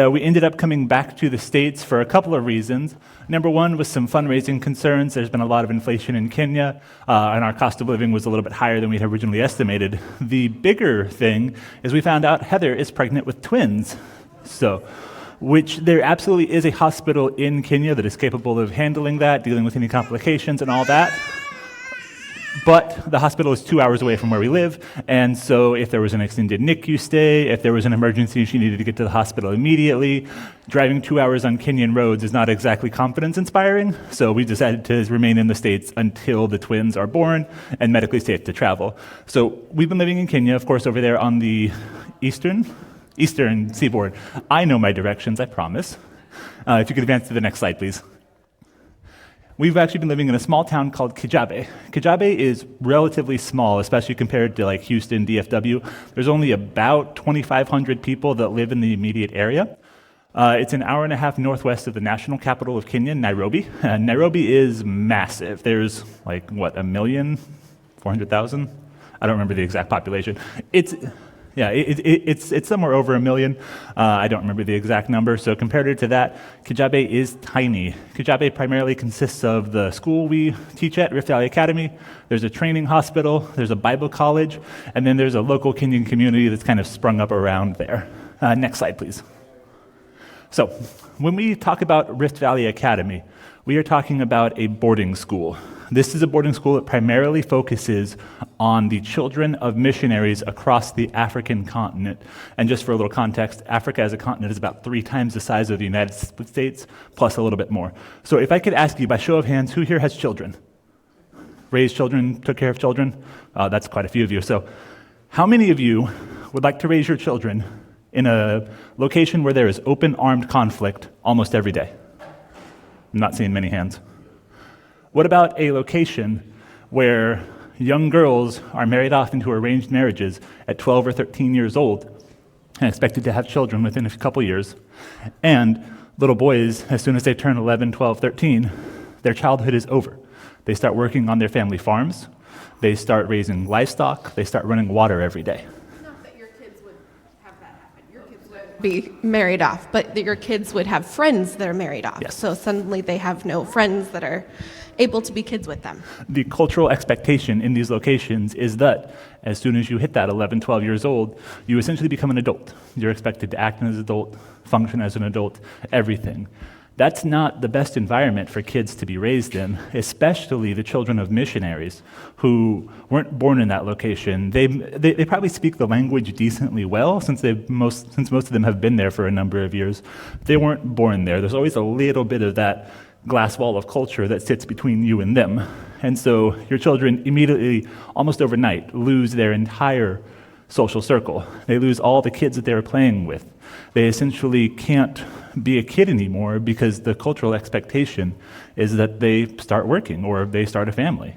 We ended up coming back to the States for a couple of reasons. Number one was some fundraising concerns. There's been a lot of inflation in Kenya, and our cost of living was a little bit higher than we had originally estimated. The bigger thing is we found out Heather is pregnant with twins. Which there absolutely is a hospital in Kenya that is capable of handling that, dealing with any complications and all that. But the hospital is 2 hours away from where we live, and so if there was an extended NICU stay, if there was an emergency and she needed to get to the hospital immediately, driving 2 hours on Kenyan roads is not exactly confidence-inspiring, so we decided to remain in the States until the twins are born and medically safe to travel. So we've been living in Kenya, of course, over there on the eastern seaboard. I know my directions, I promise. If you could advance to the next slide, please. We've actually been living in a small town called Kijabe. Kijabe is relatively small, especially compared to like Houston, DFW. There's only about 2,500 people that live in the immediate area. It's an hour and a half northwest of the national capital of Kenya, Nairobi. Nairobi is massive. There's like, 1,400,000? I don't remember the exact population. It's somewhere over 1 million. I don't remember the exact number. So compared to that, Kijabe is tiny. Kijabe primarily consists of the school we teach at, Rift Valley Academy. There's a training hospital. There's a Bible college. And then there's a local Kenyan community that's kind of sprung up around there. Next slide, please. So when we talk about Rift Valley Academy, we are talking about a boarding school. This is a boarding school that primarily focuses on the children of missionaries across the African continent. And just for a little context, Africa as a continent is about 3 times the size of the United States, plus a little bit more. So if I could ask you by show of hands, who here has children? Raised children, took care of children? That's quite a few of you. So how many of you would like to raise your children in a location where there is open armed conflict almost every day? I'm not seeing many hands. What about a location where young girls are married off into arranged marriages at 12 or 13 years old and expected to have children within a couple years, and little boys, as soon as they turn 11, 12, 13, their childhood is over. They start working on their family farms, they start raising livestock, they start running water every day. Not that your kids would have that happen. Your kids would be married off, but that your kids would have friends that are married off. Yes. So suddenly they have no friends that are able to be kids with them. The cultural expectation in these locations is that as soon as you hit that 11, 12 years old, you essentially become an adult. You're expected to act as an adult, function as an adult, everything. That's not the best environment for kids to be raised in, especially the children of missionaries who weren't born in that location. They probably speak the language decently well since most of them have been there for a number of years. They weren't born there. There's always a little bit of that glass wall of culture that sits between you and them. And so your children immediately, almost overnight, lose their entire social circle. They lose all the kids that they were playing with. They essentially can't be a kid anymore because the cultural expectation is that they start working or they start a family.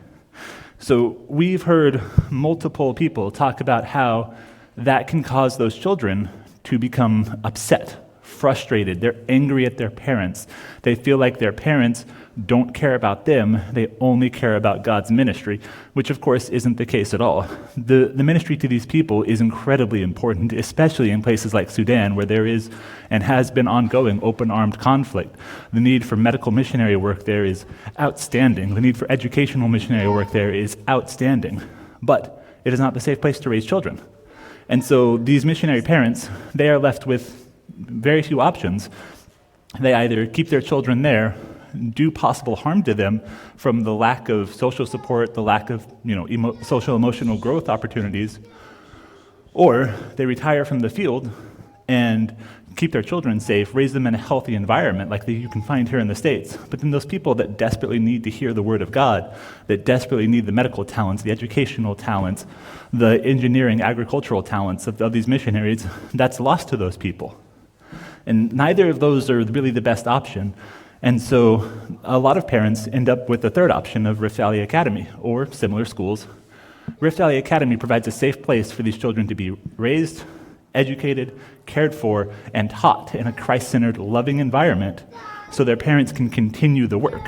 So we've heard multiple people talk about how that can cause those children to become upset, frustrated. They're angry at their parents. They feel like their parents don't care about them. They only care about God's ministry, which of course isn't the case at all. The ministry to these people is incredibly important, especially in places like Sudan, where there is and has been ongoing open-armed conflict. The need for medical missionary work there is outstanding. The need for educational missionary work there is outstanding. But it is not the safe place to raise children. And so these missionary parents, they are left with very few options. They either keep their children there, do possible harm to them from the lack of social support, the lack of social emotional growth opportunities, or they retire from the field and keep their children safe, raise them in a healthy environment like you can find here in the States. But then those people that desperately need to hear the word of God, that desperately need the medical talents, the educational talents, the engineering, agricultural talents of these missionaries, that's lost to those people. And neither of those are really the best option. And so a lot of parents end up with the third option of Rift Valley Academy or similar schools. Rift Valley Academy provides a safe place for these children to be raised, educated, cared for, and taught in a Christ-centered, loving environment so their parents can continue the work.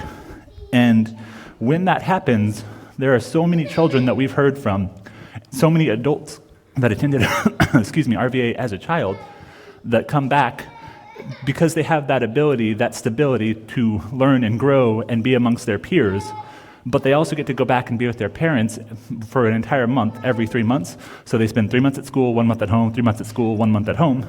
And when that happens, there are so many children that we've heard from, so many adults that attended RVA as a child that come back because they have that ability, that stability to learn and grow and be amongst their peers, but they also get to go back and be with their parents for an entire month every 3 months. So they spend 3 months at school, 1 month at home, 3 months at school, 1 month at home.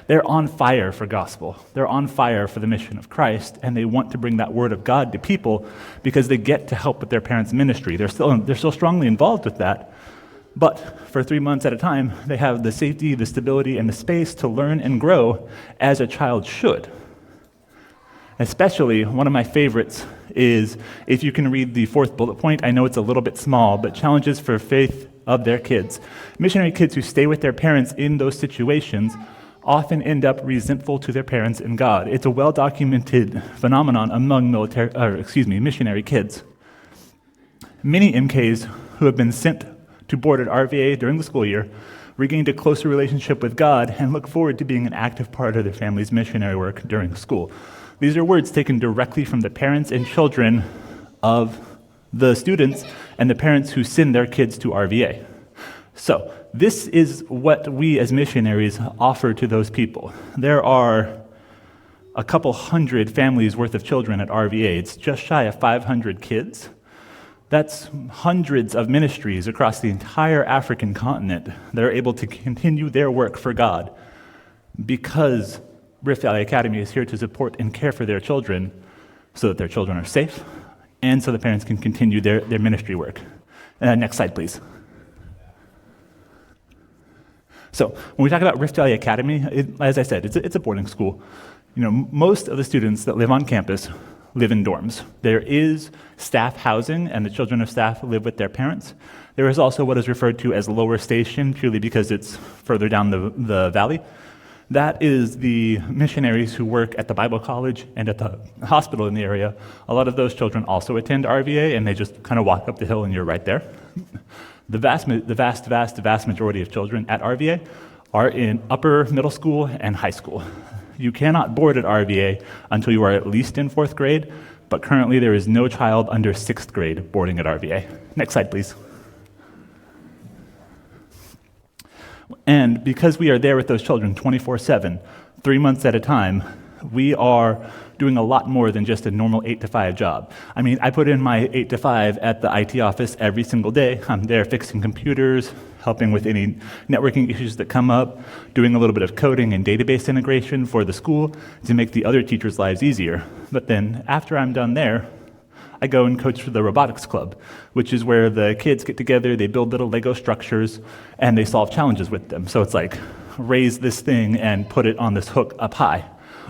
They're on fire for gospel. They're on fire for the mission of Christ, and they want to bring that word of God to people because they get to help with their parents' ministry. They're still strongly involved with that. But for 3 months at a time, they have the safety, the stability, and the space to learn and grow as a child should. Especially, one of my favorites is, if you can read the 4th bullet point, I know it's a little bit small, but challenges for faith of their kids. Missionary kids who stay with their parents in those situations often end up resentful to their parents and God. It's a well-documented phenomenon among missionary kids. Many MKs who have been sent to board at RVA during the school year regained a closer relationship with God and look forward to being an active part of their family's missionary work during school. These are words taken directly from the parents and children of the students and the parents who send their kids to RVA. So, this is what we as missionaries offer to those people. There are a couple hundred families worth of children at RVA. It's just shy of 500 kids. That's hundreds of ministries across the entire African continent that are able to continue their work for God because Rift Valley Academy is here to support and care for their children so that their children are safe and so the parents can continue their ministry work. Next slide, please. So when we talk about Rift Valley Academy, as I said, it's a boarding school. Most of the students that live on campus live in dorms. There is staff housing, and the children of staff live with their parents. There is also what is referred to as lower station, purely because it's further down the valley. That is the missionaries who work at the Bible college and at the hospital in the area. A lot of those children also attend RVA, and they just kind of walk up the hill and you're right there. The vast majority of children at RVA are in upper middle school and high school. You cannot board at RVA until you are at least in 4th grade, but currently there is no child under 6th grade boarding at RVA. Next slide, please. And because we are there with those children 24/7, 3 months at a time, we are doing a lot more than just a normal 8 to 5 job. I mean, I put in my 8 to 5 at the IT office every single day. I'm there fixing computers, helping with any networking issues that come up, doing a little bit of coding and database integration for the school to make the other teachers' lives easier. But then after I'm done there, I go and coach for the robotics club, which is where the kids get together, they build little Lego structures, and they solve challenges with them. So it's like, raise this thing and put it on this hook up high,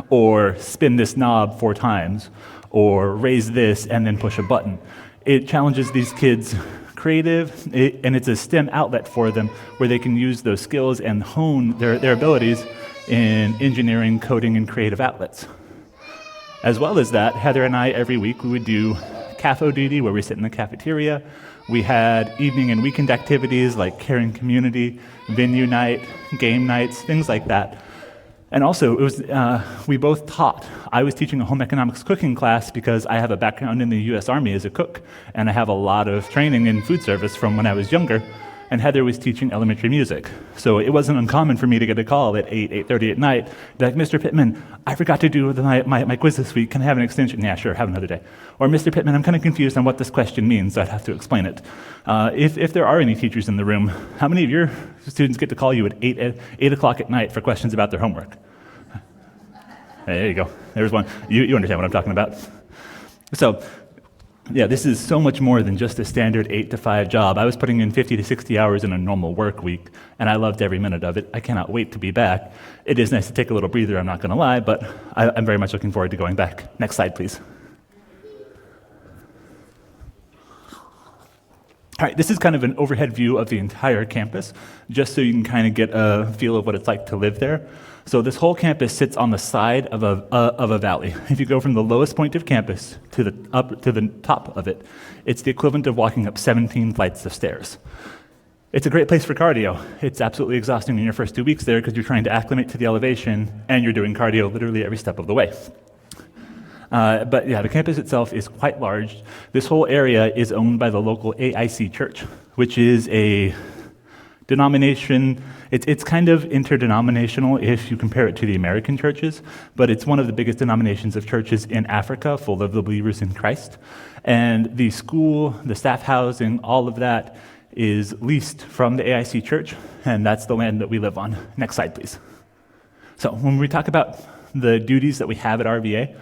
or spin this knob 4 times, or raise this and then push a button. It challenges these kids' creative, and it's a STEM outlet for them where they can use those skills and hone their abilities in engineering, coding, and creative outlets. As well as that, Heather and I, every week, we would do CAFO duty, where we sit in the cafeteria. We had evening and weekend activities like caring community, venue night, game nights, things like that. And also, it was we both taught. I was teaching a home economics cooking class because I have a background in the U.S. Army as a cook, and I have a lot of training in food service from when I was younger. And Heather was teaching elementary music. So it wasn't uncommon for me to get a call at 8:30 at night, like, Mr. Pittman, I forgot to do my quiz this week. Can I have an extension? Yeah, sure, have another day. Or, Mr. Pittman, I'm kind of confused on what this question means, so I'd have to explain it. If there are any teachers in the room, how many of your students get to call you at 8 o'clock at night for questions about their homework? There you go. There's one. You understand what I'm talking about. So, yeah, this is so much more than just a standard 8 to 5 job. I was putting in 50 to 60 hours in a normal work week, and I loved every minute of it. I cannot wait to be back. It is nice to take a little breather, I'm not going to lie, but I'm very much looking forward to going back. Next slide, please. All right, this is kind of an overhead view of the entire campus, just so you can kind of get a feel of what it's like to live there. So this whole campus sits on the side of a valley. If you go from the lowest point of campus to the top of it, it's the equivalent of walking up 17 flights of stairs. It's a great place for cardio. It's absolutely exhausting in your first 2 weeks there because you're trying to acclimate to the elevation and you're doing cardio literally every step of the way. But yeah, the campus itself is quite large. This whole area is owned by the local AIC church, which is a Denomination, it's kind of interdenominational if you compare it to the American churches, but it's one of the biggest denominations of churches in Africa, full of the believers in Christ. And the school, the staff housing, all of that is leased from the AIC Church, and that's the land that we live on. Next slide, please. So when we talk about the duties that we have at RVA,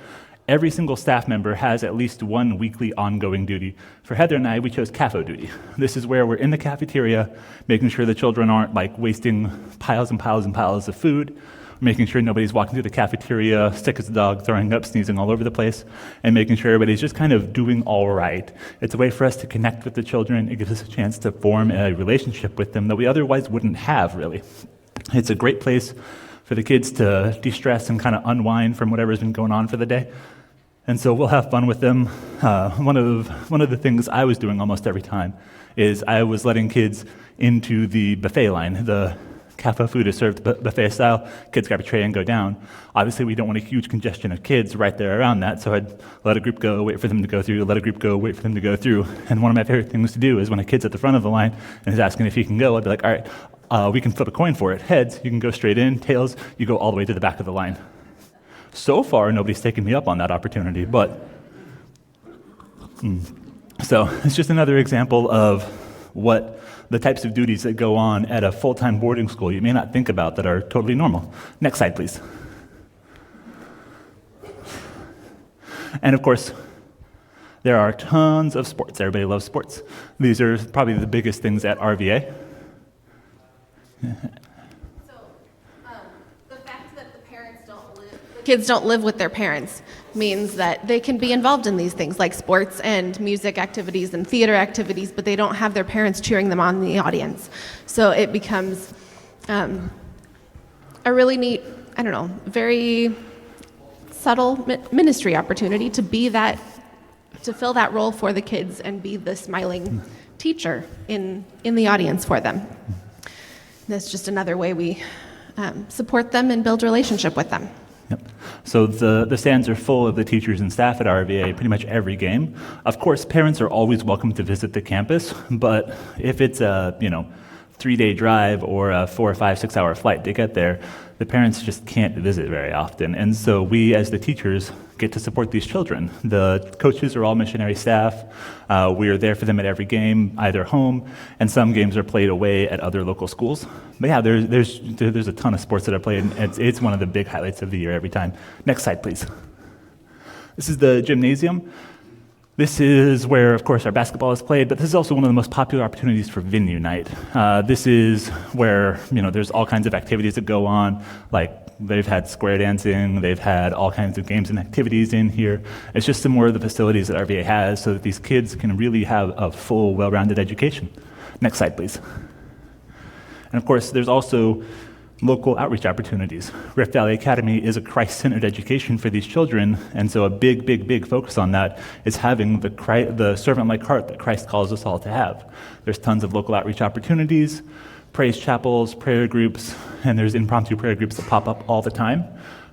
every single staff member has at least one weekly ongoing duty. For Heather and I, we chose CAFO duty. This is where we're in the cafeteria, making sure the children aren't wasting piles and piles and piles of food, making sure nobody's walking through the cafeteria, sick as a dog, throwing up, sneezing all over the place, and making sure everybody's just kind of doing all right. It's a way for us to connect with the children. It gives us a chance to form a relationship with them that we otherwise wouldn't have, really. It's a great place for the kids to de-stress and kind of unwind from whatever's been going on for the day. And so we'll have fun with them. One of the things I was doing almost every time is I was letting kids into the buffet line. The CAFO food is served buffet style. Kids grab a tray and go down. Obviously, we don't want a huge congestion of kids right there around that, so I'd let a group go, wait for them to go through, let a group go, wait for them to go through. And one of my favorite things to do is when a kid's at the front of the line and is asking if he can go, I'd be like, all right, we can flip a coin for it. Heads, you can go straight in. Tails, you go all the way to the back of the line. So far, nobody's taken me up on that opportunity, but so it's just another example of what the types of duties that go on at a full-time boarding school you may not think about that are totally normal. Next slide, please. And of course, there are tons of sports. Everybody loves sports. These are probably the biggest things at RVA. Kids don't live with their parents means that they can be involved in these things like sports and music activities and theater activities, but they don't have their parents cheering them on in the audience. So it becomes a really neat, very subtle ministry opportunity to be that, to fill that role for the kids and be the smiling teacher in the audience for them. That's just another way we support them and build relationship with them. Yep. So the stands are full of the teachers and staff at RVA pretty much every game. Of course, parents are always welcome to visit the campus, but if it's a 3-day drive or a 4 or 5, 6 hour flight to get there, the parents just can't visit very often. And so we, as the teachers, get to support these children. The coaches are all missionary staff. We are there for them at every game, either home, and some games are played away at other local schools. But yeah, there's a ton of sports that are played, and it's one of the big highlights of the year every time. Next slide, please. This is the gymnasium. This is where, of course, our basketball is played, but this is also one of the most popular opportunities for venue night. This is where, there's all kinds of activities that go on, like they've had square dancing, they've had all kinds of games and activities in here. It's just some more of the facilities that RVA has so that these kids can really have a full, well-rounded education. Next slide, please. And of course, there's also local outreach opportunities. Rift Valley Academy is a Christ-centered education for these children, and so a big focus on that is having the servant-like heart that Christ calls us all to have. There's tons of local outreach opportunities, praise chapels, prayer groups, and there's impromptu prayer groups that pop up all the time.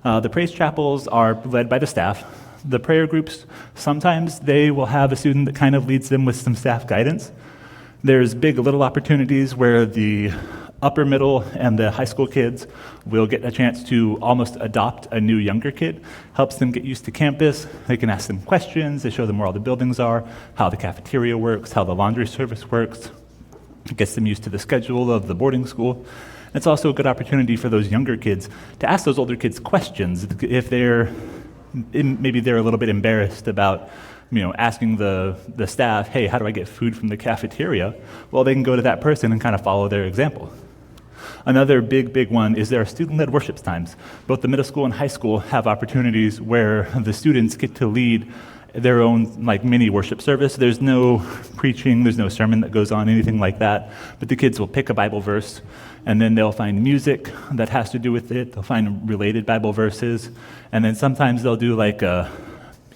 The praise chapels are led by the staff. The prayer groups, sometimes they will have a student that kind of leads them with some staff guidance. There's big little opportunities where the upper middle and the high school kids will get a chance to almost adopt a new younger kid, helps them get used to campus. They can ask them questions, they show them where all the buildings are, how the cafeteria works, how the laundry service works. It gets them used to the schedule of the boarding school. It's also a good opportunity for those younger kids to ask those older kids questions if maybe they're a little bit embarrassed about asking the staff, hey, how do I get food from the cafeteria? Well, they can go to that person and kind of follow their example. Another big one is there are student-led worship times. Both the middle school and high school have opportunities where the students get to lead their own mini worship service. There's no preaching, there's no sermon that goes on, anything like that, but the kids will pick a Bible verse, and then they'll find music that has to do with it. They'll find related Bible verses, and then sometimes they'll do a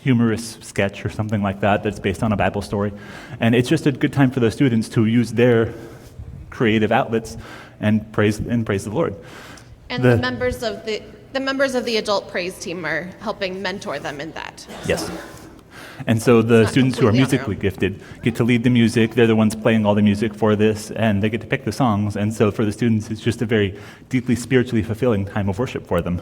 humorous sketch or something like that that's based on a Bible story. And it's just a good time for those students to use their creative outlets and praise the Lord. And the members of the adult praise team are helping mentor them in that. Yes. And so the not students who are completely on their musically gifted get to lead the music. They're the ones playing all the music for this, and they get to pick the songs. And so for the students, it's just a very deeply spiritually fulfilling time of worship for them.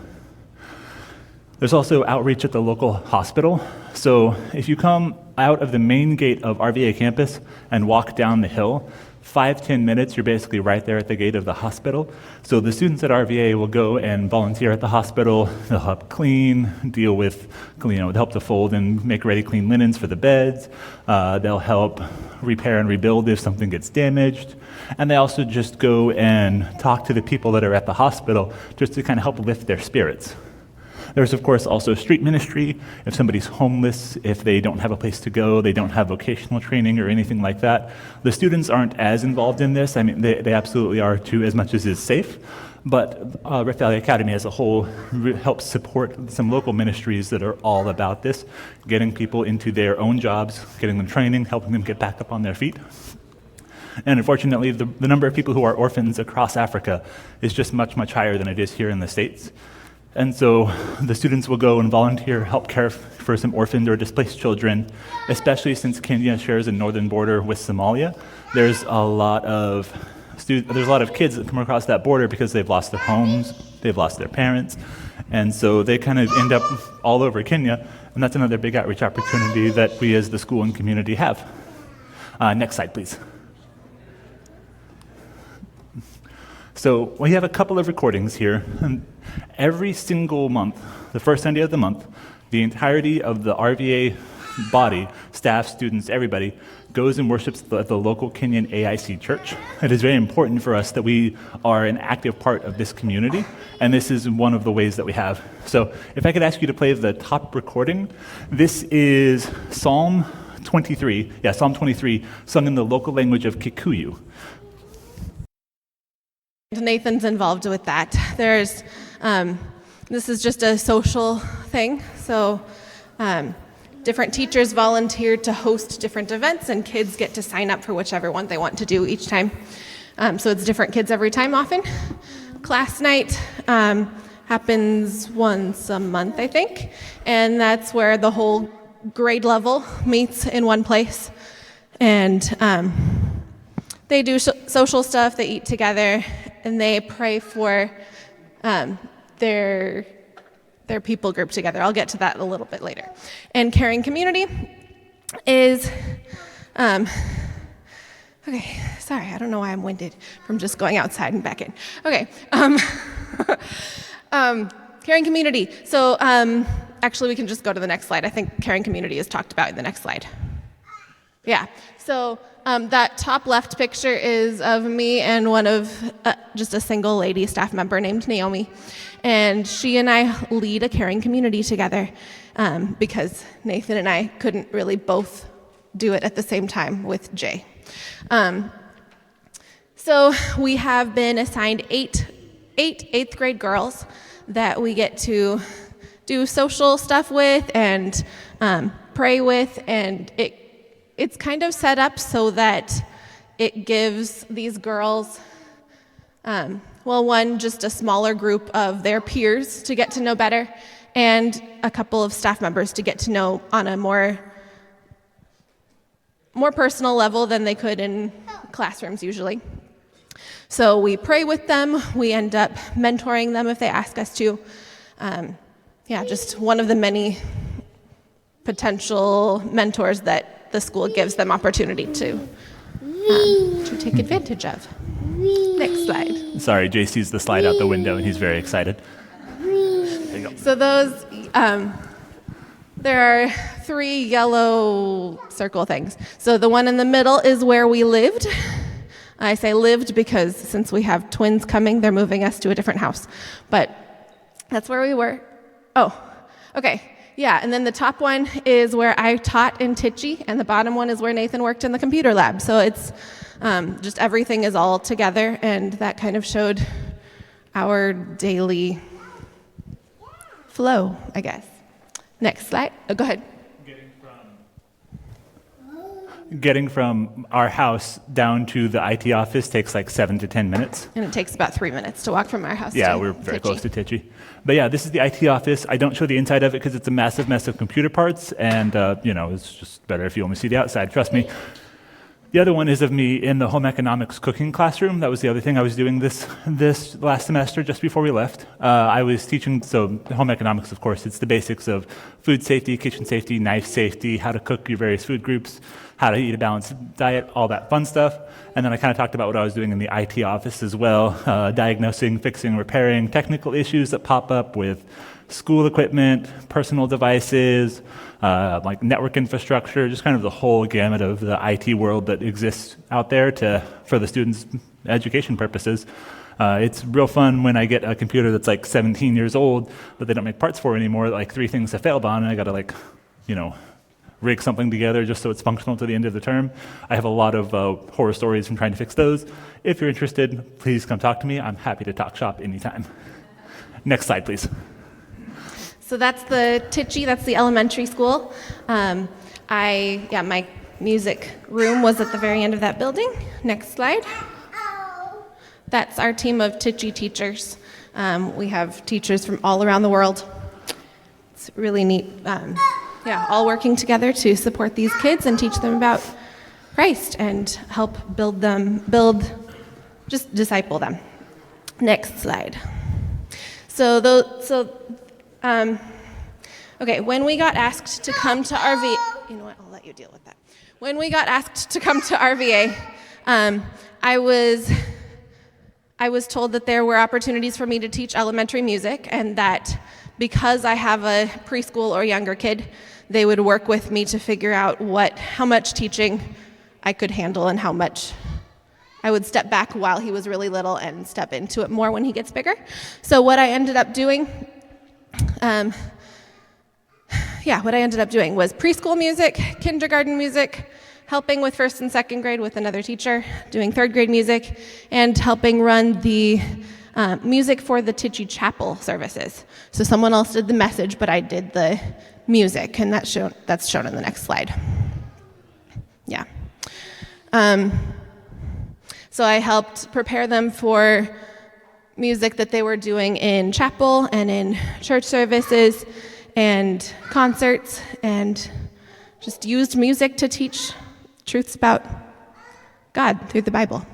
There's also outreach at the local hospital. So if you come out of the main gate of RVA campus and walk down the hill, 5-10 minutes, you're basically right there at the gate of the hospital. So the students at RVA will go and volunteer at the hospital. They'll help clean, deal with, help to fold and make ready clean linens for the beds. They'll help repair and rebuild if something gets damaged. And they also just go and talk to the people that are at the hospital just to kind of help lift their spirits. There's, of course, also street ministry. If somebody's homeless, if they don't have a place to go, they don't have vocational training or anything like that. The students aren't as involved in this. I mean, they absolutely are too, as much as is safe. But Rift Valley Academy as a whole helps support some local ministries that are all about this, getting people into their own jobs, getting them training, helping them get back up on their feet. And unfortunately, the number of people who are orphans across Africa is just much, much higher than it is here in the States. And so the students will go and volunteer, help care for some orphaned or displaced children, especially since Kenya shares a northern border with Somalia. There's a lot of kids that come across that border because they've lost their homes, they've lost their parents, and so they kind of end up all over Kenya, and that's another big outreach opportunity that we as the school and community have. Next slide, please. So we have a couple of recordings here. And every single month, the first Sunday of the month, the entirety of the RVA body, staff, students, everybody, goes and worships at the local Kenyan AIC church. It is very important for us that we are an active part of this community, and this is one of the ways that we have. So if I could ask you to play the top recording, this is Psalm 23, sung in the local language of Kikuyu. Nathan's involved with that. This is just a social thing. So different teachers volunteered to host different events, and kids get to sign up for whichever one they want to do each time. So it's different kids every time often. Class night happens once a month, I think, and that's where the whole grade level meets in one place. And they do social stuff, they eat together, and they pray for their people group together. I'll get to that a little bit later. And caring community is, okay, sorry, I don't know why I'm winded from just going outside and back in. Okay, caring community. So actually we can just go to the next slide. I think caring community is talked about in the next slide. Yeah, so that top left picture is of me and one of just a single lady staff member named Naomi. And she and I lead a caring community together because Nathan and I couldn't really both do it at the same time with Jay. So we have been assigned eight eighth grade girls that we get to do social stuff with and pray with, and it's kind of set up so that it gives these girls, just a smaller group of their peers to get to know better, and a couple of staff members to get to know on a more personal level than they could in classrooms usually. So we pray with them, we end up mentoring them if they ask us to. Just one of the many potential mentors that the school gives them opportunity to take advantage of. Next slide. Sorry, Jay sees the slide out the window and he's very excited. There you go. So those, there are 3 yellow circle things. So the one in the middle is where we lived. I say lived because since we have twins coming, they're moving us to a different house. But that's where we were. Oh, okay. Yeah, and then the top one is where I taught in Tichy, and the bottom one is where Nathan worked in the computer lab. So it's just everything is all together, and that kind of showed our daily flow, I getting from our house down to the IT office takes like 7 to 10 minutes. And it takes about 3 minutes to walk from our house Yeah, to we're very Tichy. close to Tichy. But yeah, this is the IT office. I don't show the inside of it because it's a massive mess of computer parts, and it's just better if you only see the outside, trust me. The other one is of me in the home economics cooking classroom. That was the other thing I was doing this last semester, just before we left. I was teaching, so home economics, of course, it's the basics of food safety, kitchen safety, knife safety, how to cook your various food groups, how to eat a balanced diet, all that fun stuff. And then I kind of talked about what I was doing in the IT office as well, diagnosing, fixing, repairing technical issues that pop up with school equipment, personal devices, like network infrastructure, just kind of the whole gamut of the IT world that exists out there for the students' education purposes. It's real fun when I get a computer that's like 17 years old that they don't make parts for anymore, like 3 things have failed on, and I gotta rig something together just so it's functional to the end of the term. I have a lot of horror stories from trying to fix those. If you're interested, please come talk to me. I'm happy to talk shop anytime. Next slide, please. So that's the Tichy, that's the elementary school. My music room was at the very end of that building. Next slide. That's our team of Tichy teachers. We have teachers from all around the world. It's really neat. All working together to support these kids and teach them about Christ and help just disciple them. Next slide. When we got asked to come to RVA, you know what, I'll let you deal with that. When we got asked to come to RVA, I was told that there were opportunities for me to teach elementary music, and that because I have a preschool or younger kid, they would work with me to figure out how much teaching I could handle and how much I would step back while he was really little and step into it more when he gets bigger. So what I ended up doing was preschool music, kindergarten music, helping with 1st and 2nd grade with another teacher, doing 3rd grade music, and helping run the music for the Tichy Chapel services. So someone else did the message, but I did the music, and that's shown in the next slide. Yeah. So I helped prepare them for music that they were doing in chapel and in church services and concerts, and just used music to teach truths about God through the Bible.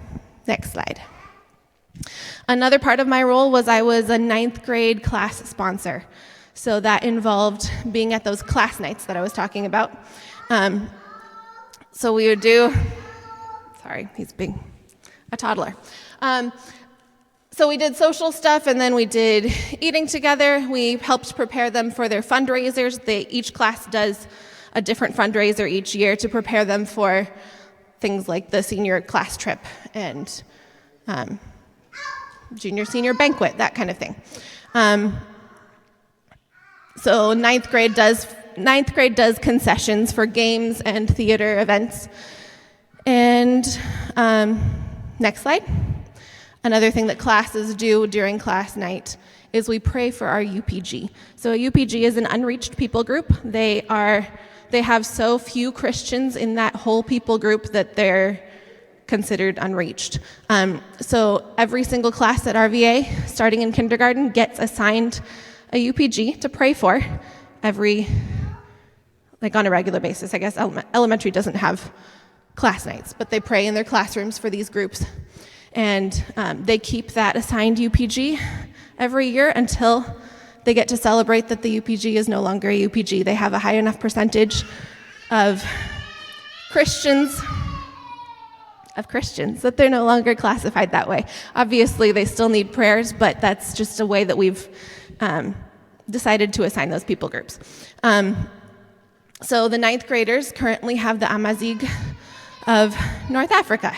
Next slide. Another part of my role was I was a 9th grade class sponsor. So that involved being at those class nights that I was talking about. So we would do, he's being a toddler. So we did social stuff, and then we did eating together. We helped prepare them for their fundraisers. Each class does a different fundraiser each year to prepare them for things like the senior class trip and junior-senior banquet, that kind of thing. So ninth grade does concessions for games and theater events. And next slide. Another thing that classes do during class night is we pray for our UPG. So a UPG is an unreached people group. They have so few Christians in that whole people group that they're considered unreached. So every single class at RVA, starting in kindergarten, gets assigned a UPG to pray for on a regular basis. I guess elementary doesn't have class nights, but they pray in their classrooms for these groups. And they keep that assigned UPG every year until they get to celebrate that the UPG is no longer a UPG. They have a high enough percentage of Christians that they're no longer classified that way. Obviously, they still need prayers, but that's just a way that we've decided to assign those people groups. So the ninth graders currently have the Amazigh of North Africa.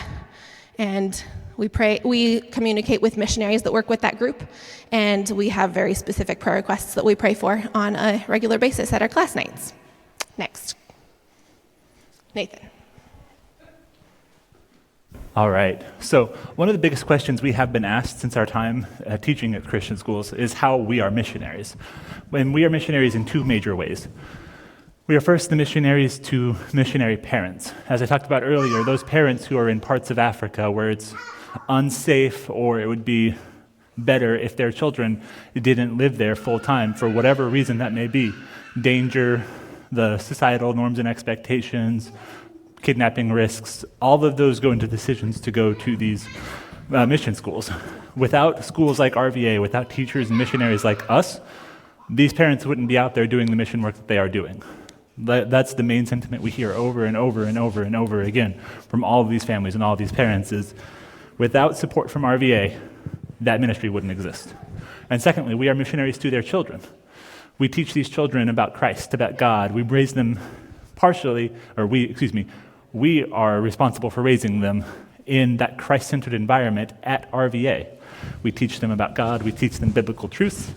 And we communicate with missionaries that work with that group, and we have very specific prayer requests that we pray for on a regular basis at our class nights. Next. Nathan. All right. So one of the biggest questions we have been asked since our time teaching at Christian schools is how we are missionaries. And we are missionaries in two major ways. We are first the missionaries to missionary parents. As I talked about earlier, those parents who are in parts of Africa where it's unsafe or it would be better if their children didn't live there full time for whatever reason that may be. Danger, the societal norms and expectations, kidnapping risks, all of those go into decisions to go to these mission schools. Without schools like RVA, without teachers and missionaries like us, these parents wouldn't be out there doing the mission work that they are doing. That's the main sentiment we hear over and over and over and over again from all of these families and all of these parents is, without support from RVA, that ministry wouldn't exist. And secondly, we are missionaries to their children. We teach these children about Christ, about God. We raise them we are responsible for raising them in that Christ-centered environment at RVA. We teach them about God. We teach them biblical truths.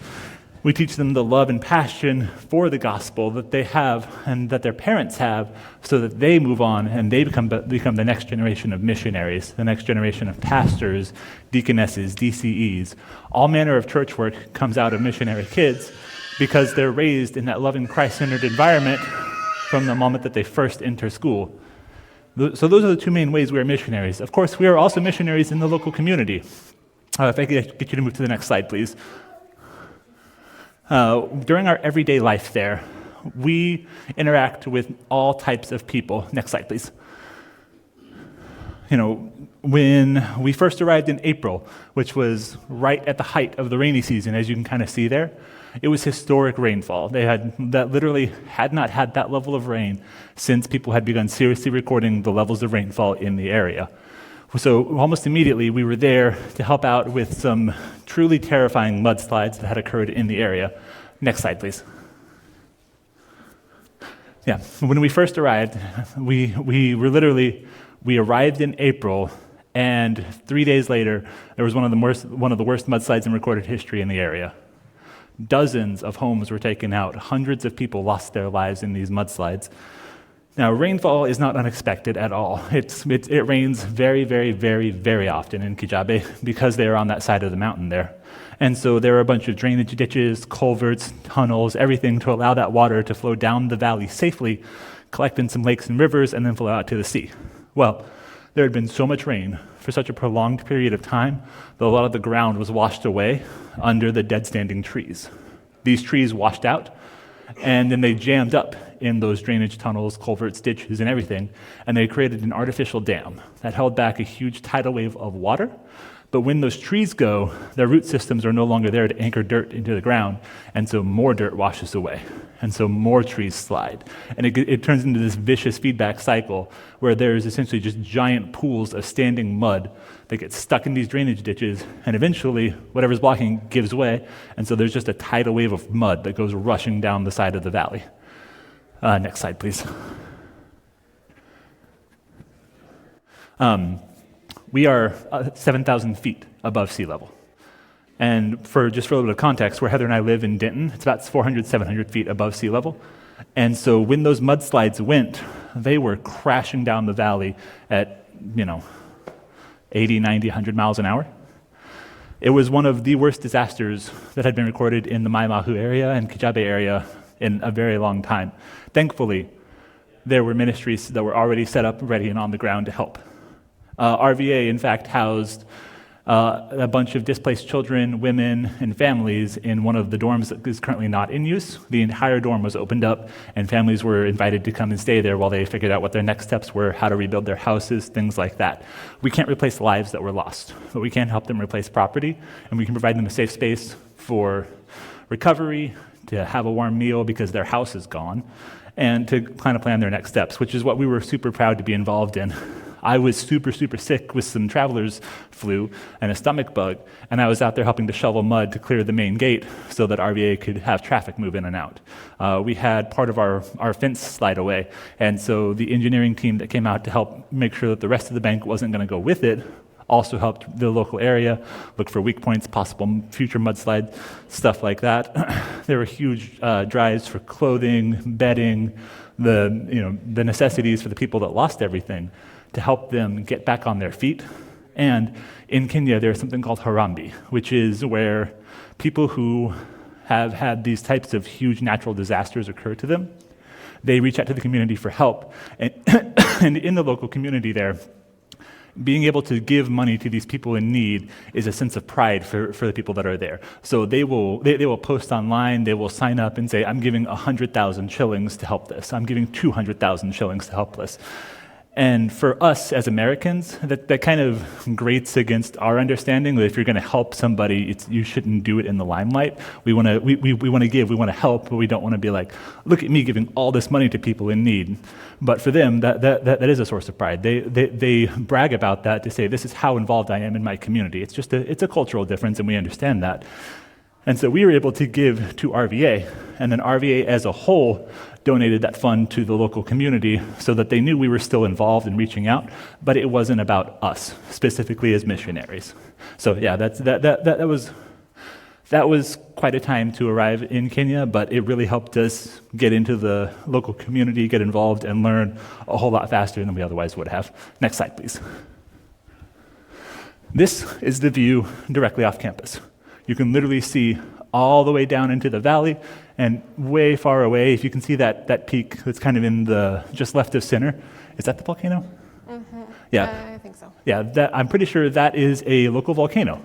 We teach them the love and passion for the gospel that they have and that their parents have so that they move on and they become the next generation of missionaries, the next generation of pastors, deaconesses, DCEs. All manner of church work comes out of missionary kids because they're raised in that loving Christ-centered environment from the moment that they first enter school. So those are the two main ways we are missionaries. Of course, we are also missionaries in the local community. If I could get you to move to the next slide, please. During our everyday life there, we interact with all types of people. Next slide, please. When we first arrived in April, which was right at the height of the rainy season, as you can kind of see there, it was historic rainfall. That literally had not had that level of rain since people had begun seriously recording the levels of rainfall in the area. So almost immediately, we were there to help out with some truly terrifying mudslides that had occurred in the area. Next slide, please. Yeah, when we first arrived, we arrived in April, and 3 days later, there was one of the worst mudslides in recorded history in the area. Dozens of homes were taken out. Hundreds of people lost their lives in these mudslides. Now, rainfall is not unexpected at all. It rains very, very, very, very often in Kijabe because they are on that side of the mountain there. And so there are a bunch of drainage ditches, culverts, tunnels, everything to allow that water to flow down the valley safely, collect in some lakes and rivers, and then flow out to the sea. Well, there had been so much rain for such a prolonged period of time that a lot of the ground was washed away under the dead standing trees. These trees washed out, and then they jammed up in those drainage tunnels, culverts, ditches, and everything, and they created an artificial dam that held back a huge tidal wave of water. But when those trees go, their root systems are no longer there to anchor dirt into the ground, and so more dirt washes away, and so more trees slide. And it turns into this vicious feedback cycle where there's essentially just giant pools of standing mud that get stuck in these drainage ditches, and eventually whatever's blocking gives way, and so there's just a tidal wave of mud that goes rushing down the side of the valley. Next slide, please. We are 7,000 feet above sea level. And for a little bit of context, where Heather and I live in Denton, it's about 400, 700 feet above sea level. And so when those mudslides went, they were crashing down the valley at, 80, 90, 100 miles an hour. It was one of the worst disasters that had been recorded in the Mai Mahu area and Kijabe area in a very long time. Thankfully, there were ministries that were already set up, ready, and on the ground to help. RVA, in fact, housed a bunch of displaced children, women, and families in one of the dorms that is currently not in use. The entire dorm was opened up, and families were invited to come and stay there while they figured out what their next steps were, how to rebuild their houses, things like that. We can't replace lives that were lost, but we can help them replace property, and we can provide them a safe space for recovery, to have a warm meal because their house is gone, and to kind of plan their next steps, which is what we were super proud to be involved in. I was super, super sick with some traveler's flu and a stomach bug, and I was out there helping to shovel mud to clear the main gate so that RVA could have traffic move in and out. We had part of our fence slide away, and so the engineering team that came out to help make sure that the rest of the bank wasn't going to go with it also helped the local area look for weak points, possible future mudslide, stuff like that. There were huge drives for clothing, bedding, the necessities for the people that lost everything, to help them get back on their feet. And in Kenya, there's something called Harambee, which is where people who have had these types of huge natural disasters occur to them, They reach out to the community for help. And, and in the local community there, being able to give money to these people in need is a sense of pride for the people that are there. So they will post online, they will sign up and say, I'm giving 100,000 shillings to help this. I'm giving 200,000 shillings to help this. And for us as Americans, that kind of grates against our understanding that if you're going to help somebody, you shouldn't do it in the limelight. We want to give, we want to help, but we don't want to be like, look at me giving all this money to people in need. But for them, that is a source of pride. They brag about that to say, this is how involved I am in my community. It's a cultural difference, and we understand that. And so we were able to give to RVA, and then RVA as a whole donated that fund to the local community so that they knew we were still involved in reaching out, but it wasn't about us, specifically as missionaries. So yeah, that was quite a time to arrive in Kenya, but it really helped us get into the local community, get involved, and learn a whole lot faster than we otherwise would have. Next slide, please. This is the view directly off campus. You can literally see all the way down into the valley, and way far away, if you can see that peak that's kind of in the just left of center. Is that the volcano? Mm-hmm. Yeah. I think so. Yeah, I'm pretty sure that is a local volcano.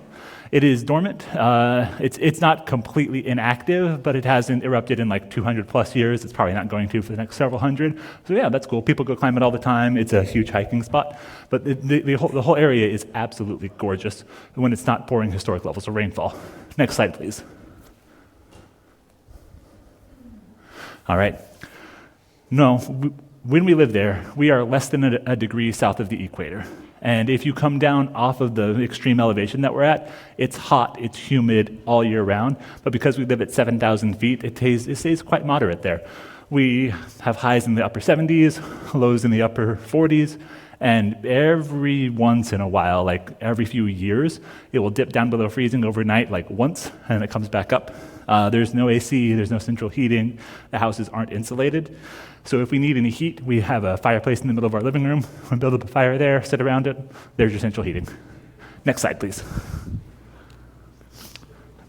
It is dormant. It's not completely inactive, but it hasn't erupted in like 200 plus years. It's probably not going to for the next several hundred. So yeah, that's cool. People go climb it all the time. It's a huge hiking spot. But the whole area is absolutely gorgeous when it's not pouring historic levels of rainfall. Next slide, please. All right. No, when we live there, we are less than a degree south of the equator. And if you come down off of the extreme elevation that we're at, it's hot, it's humid all year round. But because we live at 7,000 feet, it stays quite moderate there. We have highs in the upper 70s, lows in the upper 40s, and every once in a while, like every few years, it will dip down below freezing overnight like once, and it comes back up. There's no AC, there's no central heating, the houses aren't insulated. So if we need any heat, we have a fireplace in the middle of our living room. We build up a fire there, sit around it, there's your central heating. Next slide, please.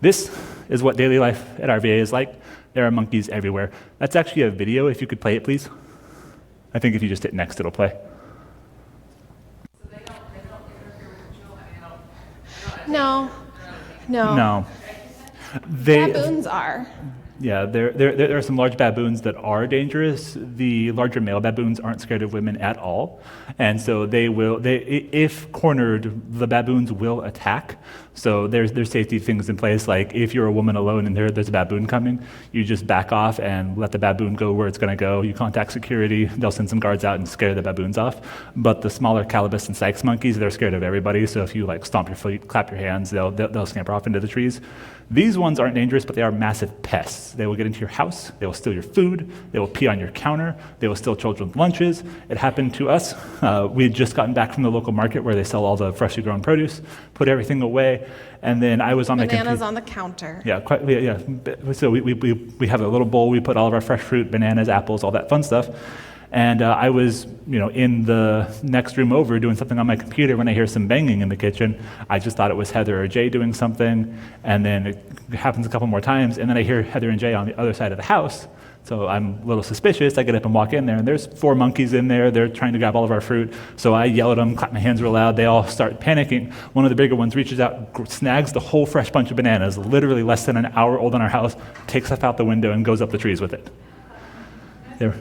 This is what daily life at RVA is like. There are monkeys everywhere. That's actually a video, if you could play it, please. I think if you just hit next, it'll play. So they don't interfere with the children, No. No. Baboons are. Yeah, there are some large baboons that are dangerous. The larger male baboons aren't scared of women at all, and so if cornered, the baboons will attack. So there's safety things in place, like if you're a woman alone and there's a baboon coming, you just back off and let the baboon go where it's going to go. You contact security, they'll send some guards out and scare the baboons off. But the smaller Calabas and Sykes monkeys, they're scared of everybody, so if you like stomp your feet, clap your hands, they'll scamper off into the trees. These ones aren't dangerous, but they are massive pests. They will get into your house, they will steal your food, they will pee on your counter, they will steal children's lunches. It happened to us. We had just gotten back from the local market where they sell all the freshly grown produce, put everything away, and then I was on my computer. Bananas on the counter. Yeah. So we have a little bowl, we put all of our fresh fruit, bananas, apples, all that fun stuff. And I was, in the next room over doing something on my computer when I hear some banging in the kitchen. I just thought it was Heather or Jay doing something, and then it happens a couple more times, and then I hear Heather and Jay on the other side of the house. So I'm a little suspicious. I get up and walk in there, and there's 4 monkeys in there. They're trying to grab all of our fruit. So I yell at them, clap my hands real loud. They all start panicking. One of the bigger ones reaches out, snags the whole fresh bunch of bananas, literally less than an hour old in our house, takes stuff out the window, and goes up the trees with it. There.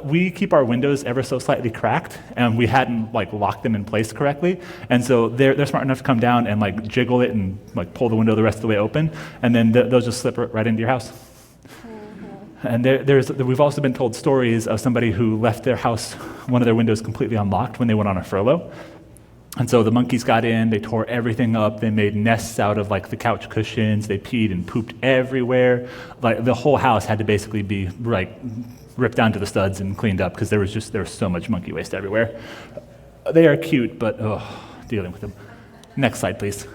We keep our windows ever so slightly cracked, and we hadn't locked them in place correctly. And so they're smart enough to come down and jiggle it and pull the window the rest of the way open, and then they'll just slip right into your house. And we've also been told stories of somebody who left their house, one of their windows completely unlocked when they went on a furlough. And so the monkeys got in, they tore everything up, they made nests out of the couch cushions, they peed and pooped everywhere. The whole house had to basically be ripped down to the studs and cleaned up because there was so much monkey waste everywhere. They are cute, but dealing with them. Next slide, please.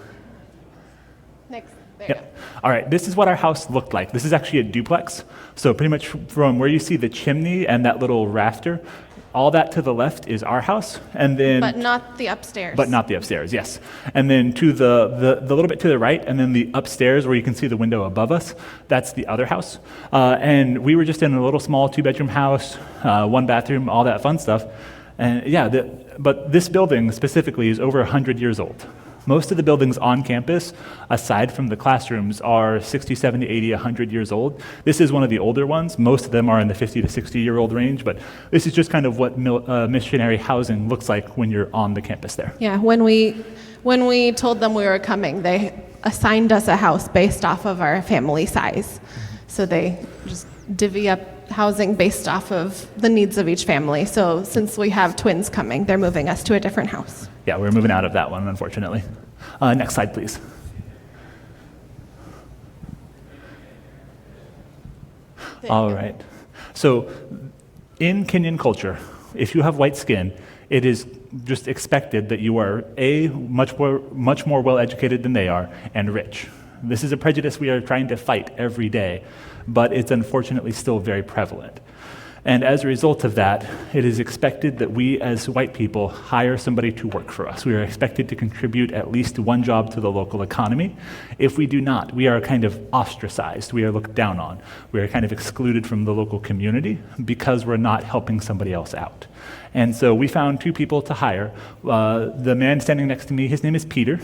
Next, There you Yep. All right, this is what our house looked like. This is actually a duplex. So pretty much from where you see the chimney and that little rafter, all that to the left is our house, and then But not the upstairs. but not the upstairs, yes. And then to the little bit to the right, and then the upstairs where you can see the window above us, that's the other house. And we were just in a little small 2-bedroom house, 1 bathroom, all that fun stuff. And yeah, but this building specifically is over 100 years old. Most of the buildings on campus, aside from the classrooms, are 60, 70, 80, 100 years old. This is one of the older ones. Most of them are in the 50 to 60-year-old range, but this is just kind of what missionary housing looks like when you're on the campus there. Yeah, when we told them we were coming, they assigned us a house based off of our family size. So they just divvy up housing based off of the needs of each family. So since we have twins coming, they're moving us to a different house. Yeah, we're moving out of that one, unfortunately. Next slide, please. All right. So in Kenyan culture, if you have white skin, it is just expected that you are much more well-educated than they are, and rich. This is a prejudice we are trying to fight every day, but it's unfortunately still very prevalent. And as a result of that, it is expected that we as white people hire somebody to work for us. We are expected to contribute at least one job to the local economy. If we do not, we are kind of ostracized. We are looked down on. We are kind of excluded from the local community because we're not helping somebody else out. And so we found 2 people to hire. The man standing next to me, his name is Peter.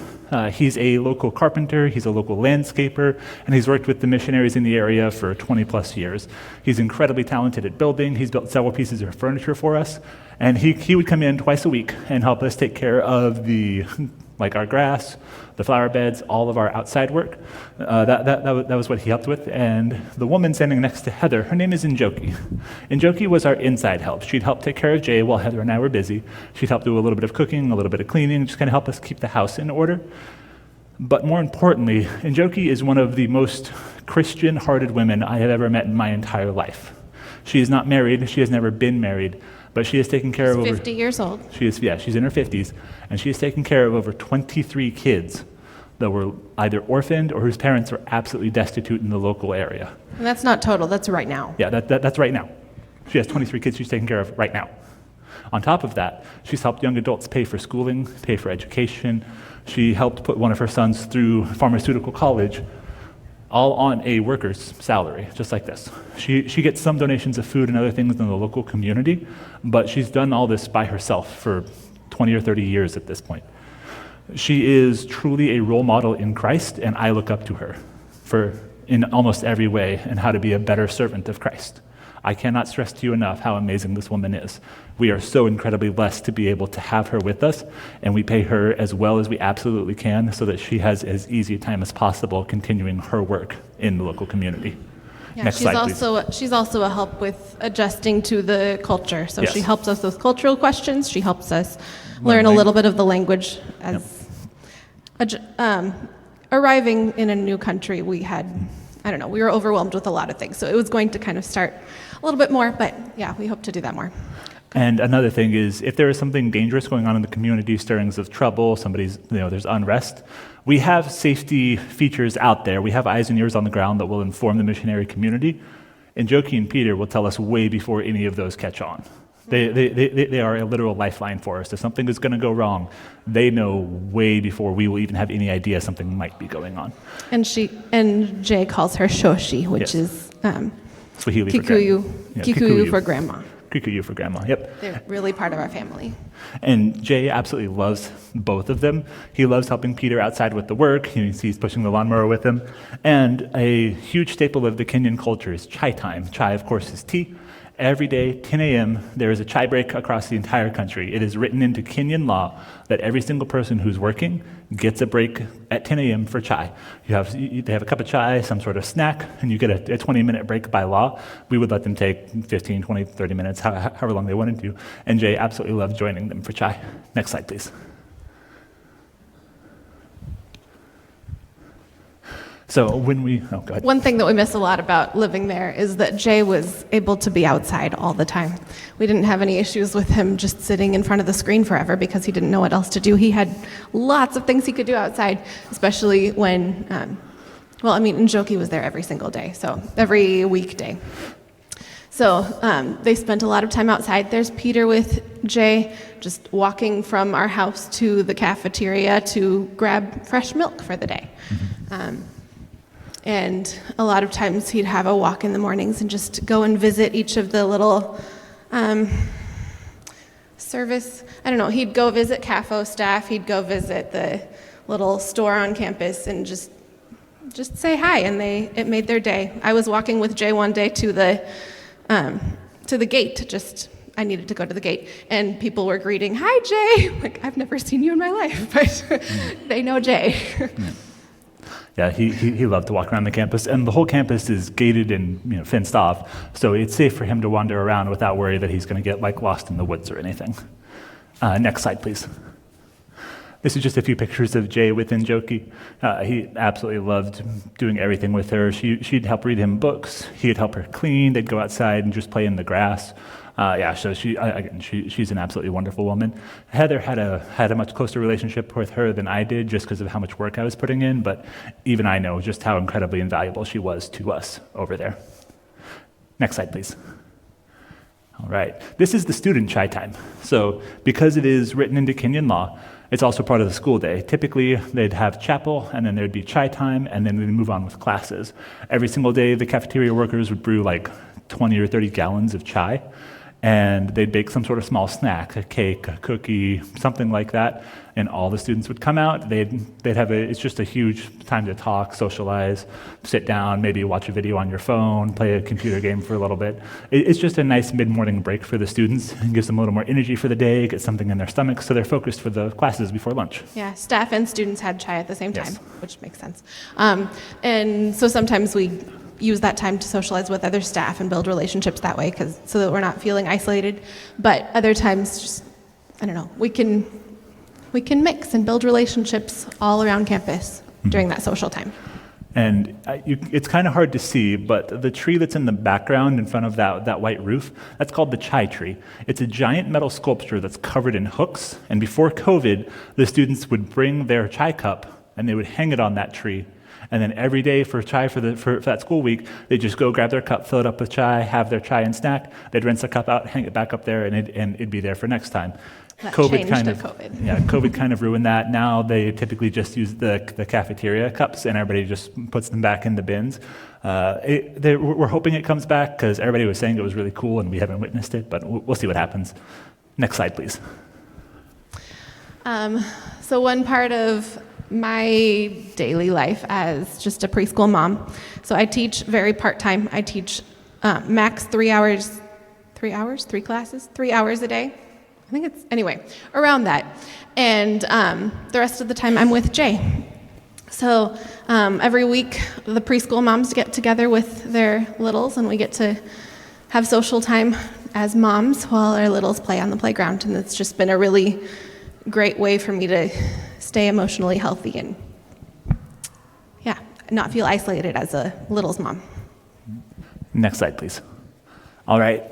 He's a local carpenter, he's a local landscaper, and he's worked with the missionaries in the area for 20 plus years. He's incredibly talented at building. He's built several pieces of furniture for us. And he would come in twice a week and help us take care of our grass, the flower beds, all of our outside work. That was what he helped with. And the woman standing next to Heather, her name is Njoki. Njoki was our inside help. She'd help take care of Jay while Heather and I were busy. She'd help do a little bit of cooking, a little bit of cleaning, just kind of help us keep the house in order. But more importantly, Njoki is one of the most Christian-hearted women I have ever met in my entire life. She is not married. She has never been married. But she has taken care of over... 50 years old. She's in her 50s, and she has taken care of over 23 kids that were either orphaned or whose parents were absolutely destitute in the local area. And that's not total, that's right now. Yeah, that's right now. She has 23 kids she's taking care of right now. On top of that, she's helped young adults pay for schooling, pay for education. She helped put one of her sons through pharmaceutical college, all on a worker's salary, just like this. She gets some donations of food and other things in the local community, but she's done all this by herself for 20 or 30 years at this point. She is truly a role model in Christ, and I look up to her in almost every way and how to be a better servant of Christ. I cannot stress to you enough how amazing this woman is. We are so incredibly blessed to be able to have her with us, and we pay her as well as we absolutely can so that she has as easy a time as possible continuing her work in the local community. Yeah, Next slide, please. she's also a help with adjusting to the culture. So Yes. she helps us with cultural questions. She helps us learn a little bit of the language. Arriving in a new country, we were overwhelmed with a lot of things. So it was going to kind of start a little bit more, but yeah, we hope to do that more. And another thing is, if there is something dangerous going on in the community, stirrings of trouble, there's unrest, we have safety features out there. We have eyes and ears on the ground that will inform the missionary community. And Njoki and Peter will tell us way before any of those catch on. They are a literal lifeline for us. If something is going to go wrong, they know way before we will even have any idea something might be going on. And Jay calls her Shoshi, which is Swahili Kikuyu for grandma. Kikuyu for grandma, yep. They're really part of our family. And Jay absolutely loves both of them. He loves helping Peter outside with the work. He's pushing the lawnmower with him. And a huge staple of the Kenyan culture is chai time. Chai, of course, is tea. Every day, 10 a.m., there is a chai break across the entire country. It is written into Kenyan law that every single person who's working gets a break at 10 a.m. for chai. They have a cup of chai, some sort of snack, and you get a 20-minute break by law. We would let them take 15, 20, 30 minutes, however long they wanted to. And Jay absolutely loved joining them for chai. Next slide, please. So go ahead. One thing that we miss a lot about living there is that Jay was able to be outside all the time. We didn't have any issues with him just sitting in front of the screen forever because he didn't know what else to do. He had lots of things he could do outside, especially when Well, I mean, Njoki was there every single day, so every weekday. So they spent a lot of time outside. There's Peter with Jay just walking from our house to the cafeteria to grab fresh milk for the day. And a lot of times he'd have a walk in the mornings and just go and visit each of the little service, I don't know, he'd go visit CAFO staff, he'd go visit the little store on campus and just say hi, and it made their day. I was walking with Jay one day to the gate, I needed to go to the gate, and people were greeting, "Hi, Jay." Like, I've never seen you in my life, but they know Jay. Yeah, he loved to walk around the campus, and the whole campus is gated and fenced off, so it's safe for him to wander around without worry that he's going to get lost in the woods or anything. Next slide, please. This is just a few pictures of Jay with Njoki. He absolutely loved doing everything with her. She'd help read him books. He'd help her clean. They'd go outside and just play in the grass. So she's an absolutely wonderful woman. Heather had a much closer relationship with her than I did just because of how much work I was putting in, but even I know just how incredibly invaluable she was to us over there. Next slide, please. All right, this is the student chai time. So because it is written into Kenyan law, it's also part of the school day. Typically, they'd have chapel, and then there'd be chai time, and then we'd move on with classes. Every single day, the cafeteria workers would brew like 20 or 30 gallons of chai, and they'd bake some sort of small snack, a cake, a cookie, something like that, and all the students would come out. They'd have it's just a huge time to talk, socialize, sit down, maybe watch a video on your phone, play a computer game for a little bit. It's just a nice mid-morning break for the students and gives them a little more energy for the day, get something in their stomachs so they're focused for the classes before lunch. Yeah, staff and students had chai at the same time, Yes. which makes sense. And so sometimes we use that time to socialize with other staff and build relationships that way, so that we're not feeling isolated. But other times, just, I don't know, we can mix and build relationships all around campus during that social time. And it's kind of hard to see, but the tree that's in the background in front of that white roof, that's called the chai tree. It's a giant metal sculpture that's covered in hooks, and before COVID, the students would bring their chai cup and they would hang it on that tree. And then every day for chai for that school week, they'd just go grab their cup, fill it up with chai, have their chai and snack. They'd rinse the cup out, hang it back up there, and it'd be there for next time. That changed at COVID. Yeah, COVID kind of ruined that. Now they typically just use the cafeteria cups, and everybody just puts them back in the bins. We're hoping it comes back because everybody was saying it was really cool, and we haven't witnessed it, but we'll see what happens. Next slide, please. So one part of my daily life as just a preschool mom. So I teach very part-time. I teach max 3 hours, 3 classes, 3 hours a day. I think it's, anyway, around that. And the rest of the time I'm with Jay. So every week the preschool moms get together with their littles and we get to have social time as moms while our littles play on the playground. And it's just been a really great way for me to stay emotionally healthy and, not feel isolated as a littles mom. Next slide, please. All right.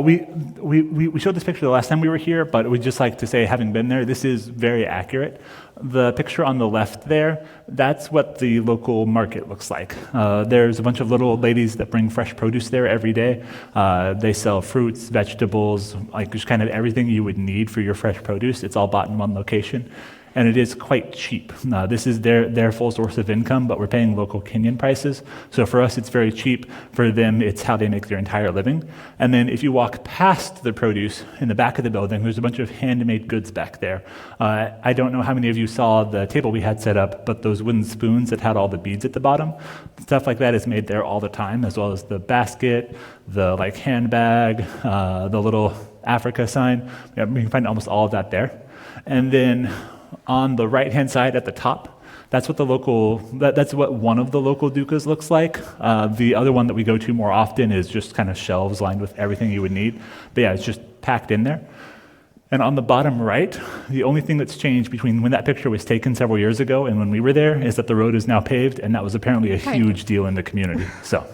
We showed this picture the last time we were here, but we'd just like to say, having been there, this is very accurate. The picture on the left there, that's what the local market looks like. There's a bunch of little old ladies that bring fresh produce there every day. They sell fruits, vegetables, like just kind of everything you would need for your fresh produce. It's all bought in one location. And it is quite cheap. This is their full source of income, but we're paying local Kenyan prices. So for us, it's very cheap. For them, it's how they make their entire living. And then if you walk past the produce in the back of the building, there's a bunch of handmade goods back there. I don't know how many of you saw the table we had set up, but those wooden spoons that had all the beads at the bottom, stuff like that is made there all the time, as well as the basket, the handbag, the little Africa sign. Yeah, we can find almost all of that there. And then on the right-hand side at the top, that's what one of the local dukas looks like. The other one that we go to more often is just kind of shelves lined with everything you would need. But yeah, it's just packed in there. And on the bottom right, the only thing that's changed between when that picture was taken several years ago and when we were there is that the road is now paved, and that was apparently a huge deal in the community. So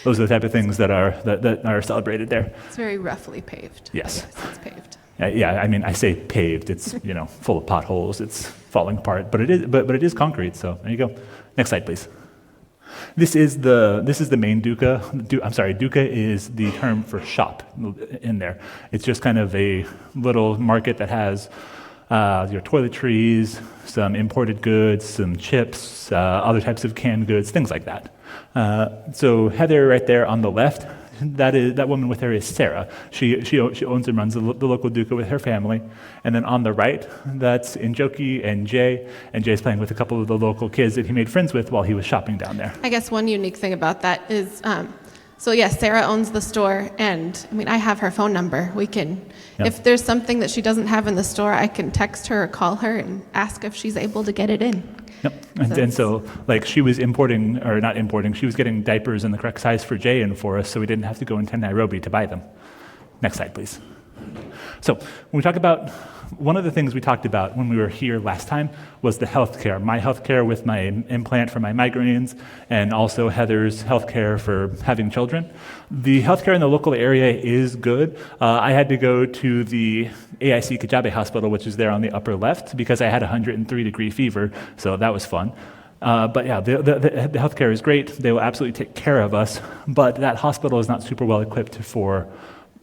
those are the type of things that are celebrated there. It's very roughly paved. Yes. It's paved. Yeah, I mean, I say paved. It's full of potholes. It's falling apart, but it is concrete. So there you go. Next slide, please. This is the main dukkha. Dukkha is the term for shop in there. It's just kind of a little market that has your toiletries, some imported goods, some chips, other types of canned goods, things like that. So Heather right there on the left, that woman with her is Sarah. She owns and runs the local dukkha with her family. And then on the right, that's Njoki and Jay. And Jay's playing with a couple of the local kids that he made friends with while he was shopping down there. I guess one unique thing about that is, so yes, Sarah owns the store, and I mean, I have her phone number. We can, if there's something that she doesn't have in the store, I can text her or call her and ask if she's able to get it in. Yep. And so, like, she was she was getting diapers in the correct size for Jay and for us, so we didn't have to go into Nairobi to buy them. Next slide, please. So, when we talk about, one of the things we talked about when we were here last time was the healthcare. My healthcare with my implant for my migraines, and also Heather's healthcare for having children. The healthcare in the local area is good. I had to go to the AIC Kajabe Hospital, which is there on the upper left, because I had 103-degree fever, so that was fun. But yeah, the healthcare is great. They will absolutely take care of us, but that hospital is not super well equipped for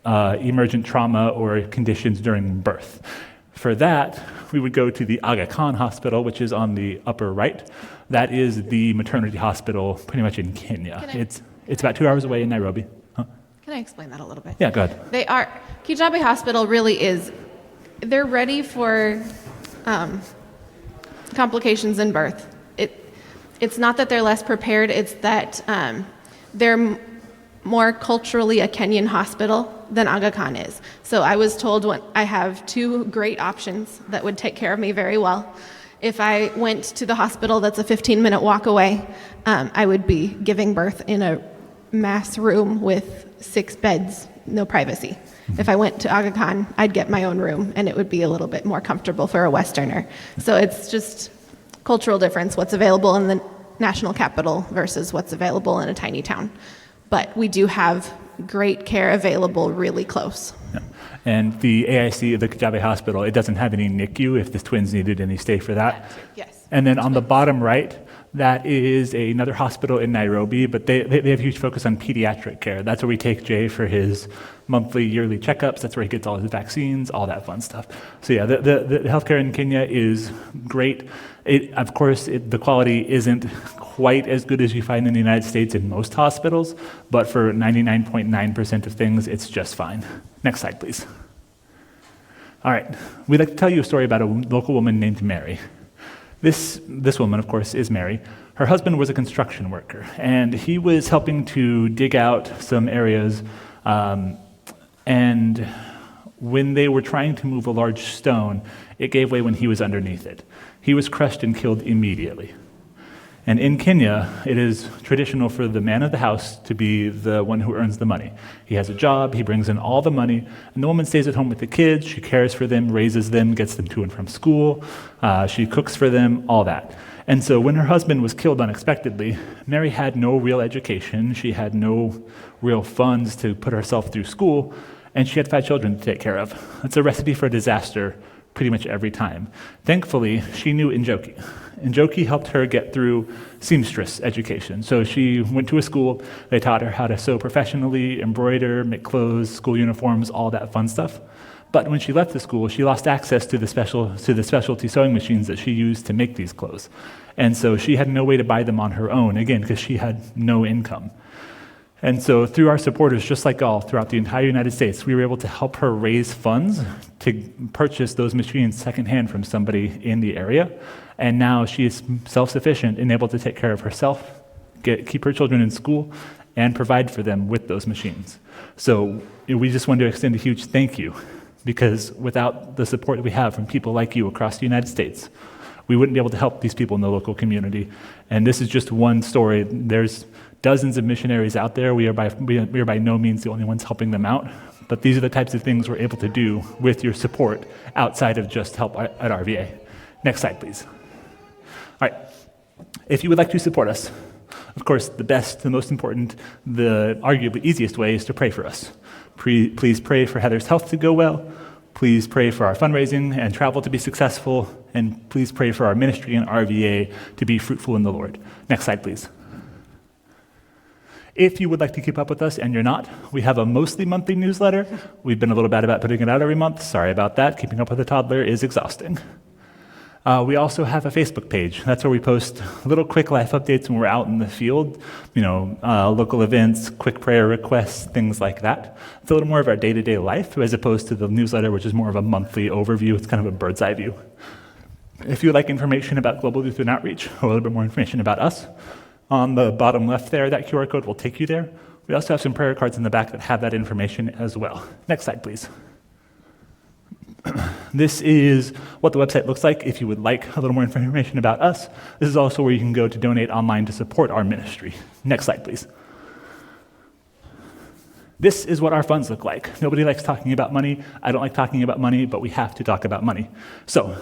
emergent trauma or conditions during birth. For that, we would go to the Aga Khan Hospital, which is on the upper right. That is the maternity hospital pretty much in Kenya. It's about 2 hours away in Nairobi. Huh? Can I explain that a little bit? Yeah, go ahead. Kijabe Hospital really is, they're ready for complications in birth. It's not that they're less prepared, it's that they're more culturally a Kenyan hospital than Aga Khan is. So I was told when I have two great options that would take care of me very well. If I went to the hospital that's a 15-minute walk away, I would be giving birth in a mass room with 6 beds, no privacy. If I went to Aga Khan, I'd get my own room, and it would be a little bit more comfortable for a Westerner. So it's just cultural difference, what's available in the national capital versus what's available in a tiny town. But we do have great care available really close. Yeah. And the AIC, the Kajabe Hospital, it doesn't have any NICU if the twins needed any stay for that. Yes. And then on the bottom right, that is another hospital in Nairobi, but they have a huge focus on pediatric care. That's where we take Jay for his monthly, yearly checkups. That's where he gets all his vaccines, all that fun stuff. So yeah, the healthcare in Kenya is great. Of course, the quality isn't quite as good as you find in the United States in most hospitals, but for 99.9% of things, it's just fine. Next slide, please. All right, we'd like to tell you a story about a local woman named Mary. This woman, of course, is Mary. Her husband was a construction worker, and he was helping to dig out some areas, and when they were trying to move a large stone, it gave way when he was underneath it. He was crushed and killed immediately. And in Kenya, it is traditional for the man of the house to be the one who earns the money. He has a job, he brings in all the money, and the woman stays at home with the kids, she cares for them, raises them, gets them to and from school, she cooks for them, all that. And so when her husband was killed unexpectedly, Mary had no real education, she had no real funds to put herself through school, and she had 5 children to take care of. That's a recipe for disaster pretty much every time. Thankfully, she knew Njoki. Njoki helped her get through seamstress education. So she went to a school, they taught her how to sew professionally, embroider, make clothes, school uniforms, all that fun stuff. But when she left the school, she lost access to the specialty sewing machines that she used to make these clothes. And so she had no way to buy them on her own, again, because she had no income. And so through our supporters, just like all throughout the entire United States, we were able to help her raise funds to purchase those machines secondhand from somebody in the area. And now she is self-sufficient and able to take care of herself, keep her children in school, and provide for them with those machines. So we just wanted to extend a huge thank you, because without the support that we have from people like you across the United States, we wouldn't be able to help these people in the local community. And this is just one story. There's dozens of missionaries out there. We are by no means the only ones helping them out, but these are the types of things we're able to do with your support outside of just help at RVA. Next slide, please. All right, if you would like to support us, of course, the best, the most important, the arguably easiest way is to pray for us. Please pray for Heather's health to go well. Please pray for our fundraising and travel to be successful. And please pray for our ministry and RVA to be fruitful in the Lord. Next slide, please. If you would like to keep up with us and you're not, we have a mostly monthly newsletter. We've been a little bad about putting it out every month. Sorry about that. Keeping up with a toddler is exhausting. We also have a Facebook page. That's where we post little quick life updates when we're out in the field, local events, quick prayer requests, things like that. It's a little more of our day-to-day life as opposed to the newsletter, which is more of a monthly overview. It's kind of a bird's eye view. If you would like information about Global Lutheran Outreach, or a little bit more information about us, on the bottom left there, that QR code will take you there. We also have some prayer cards in the back that have that information as well. Next slide, please. This is what the website looks like if you would like a little more information about us. This is also where you can go to donate online to support our ministry. Next slide, please. This is what our funds look like. Nobody likes talking about money. I don't like talking about money, but we have to talk about money. So,